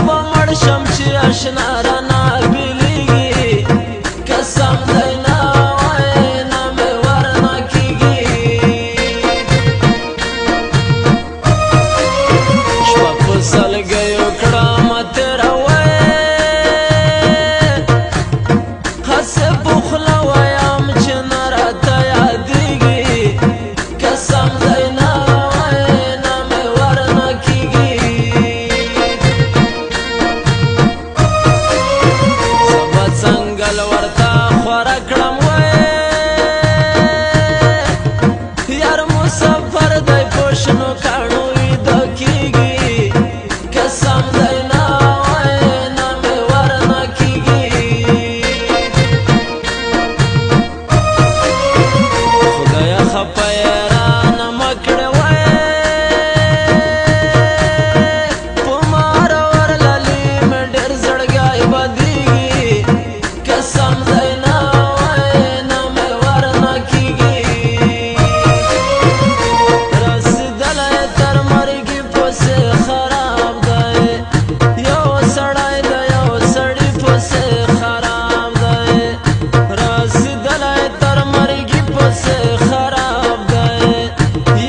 به مړ شم چې اشنا رانه بېلېږي قسم دی نه وایې نه مې ورنه کېږي شپه په سلګیو کړم تېره وایې هسې په خوله وایم چې نه راته یادېږي قسم دی نه وایې نه مې ورنه کېږي زه به څنګل ورته خوره کړم وایې یار مسافر دی په شنو کاڼو ویده کېږي قسم دی نه وایې نه مې ورنه کېږي خدایه خفه یې رانه مه کړې وایې په ماره ورللې مې ډېر زړګی بدېږي قسم دی نه وایې نه مې ورنه کېږي رسېدلی تر مرګي پسې خراب دی یو سړی د یو سړي پسې خراب دی رسېدلی تر مرګي پسې خراب دی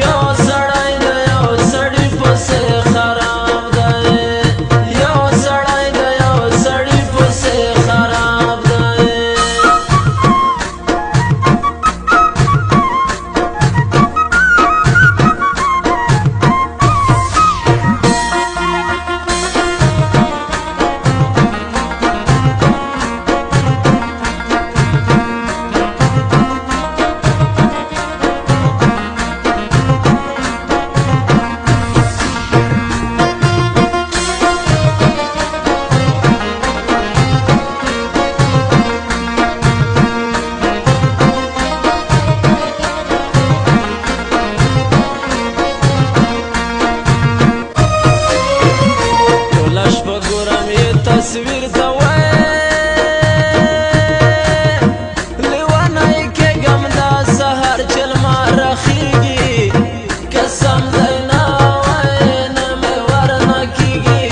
یو سړی د یو سړي پسې خراب دی یو سړی د یو سړي پسې خراب دی ټوله شپه ګورم یې تصویر ته وایې لیونی کېږم دا سهار چې لمر راخېږي قسم دی نه وایې نه مې ورنه کېږي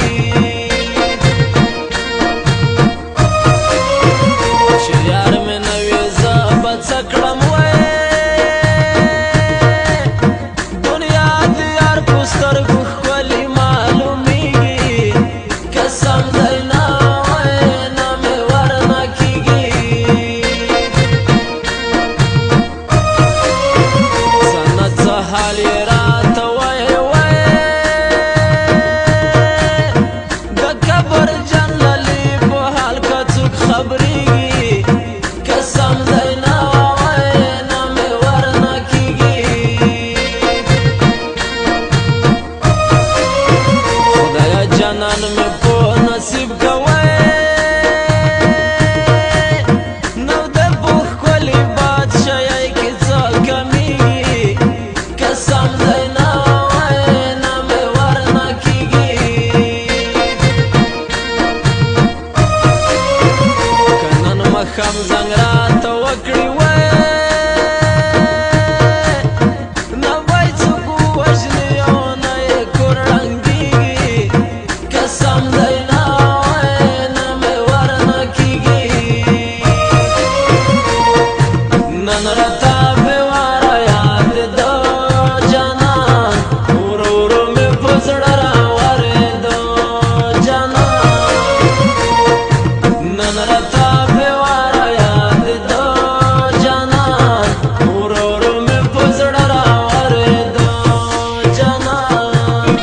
چې یار مې نه وي زه به څه کړم وایې دنیا د یار په سترګو ښکلې معلومېږي قسم دی نه وایې نه مې ورنه کېږي څه نه څه حال یې راته وایې د قبر جنللې په حال که څوک خبرېږي قسم دی نه وایې نه مې ورنه کېږي خدایه جانان مې په نصیب که وایې نو د په ښکلي بادشاهۍ کې څه کمېږي قسم دی نه وایې نه مې ورنه کېږي که نن ماښام زنګ راته وکړي وایې نه به یې څوک ووژني او نه یې کور ړنګېږي قسم دی نه وایې نه مې ورنه کېږي نن راته بېواره یاد د جانان ورو ورو مې په زړه راورېدو جانان نن راته بېواره یاد د جانان ورو ورو مې په زړه راورېدو جانان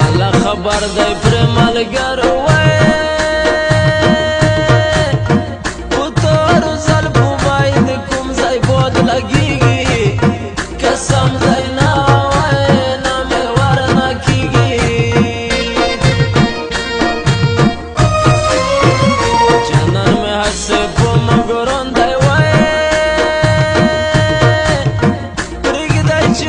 الله خبر دی پرې ملګر وایې په تورو زلفو باید کوم ځای بود لګېږي قسم دی نه وایې نه مې ورنه کېږي جانان مې هسې په مګرون دی وایې پرېږدی چې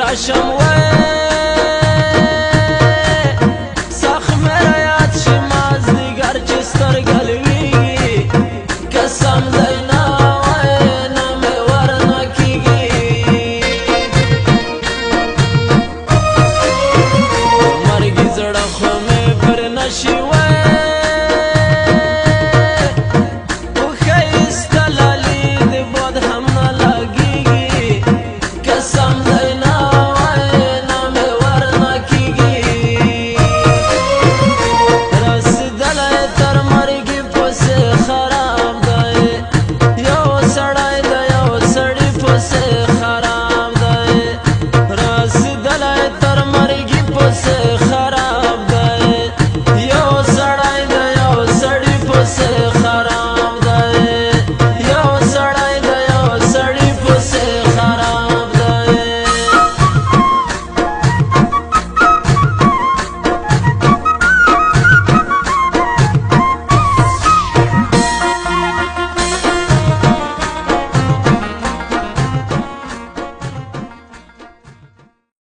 راشم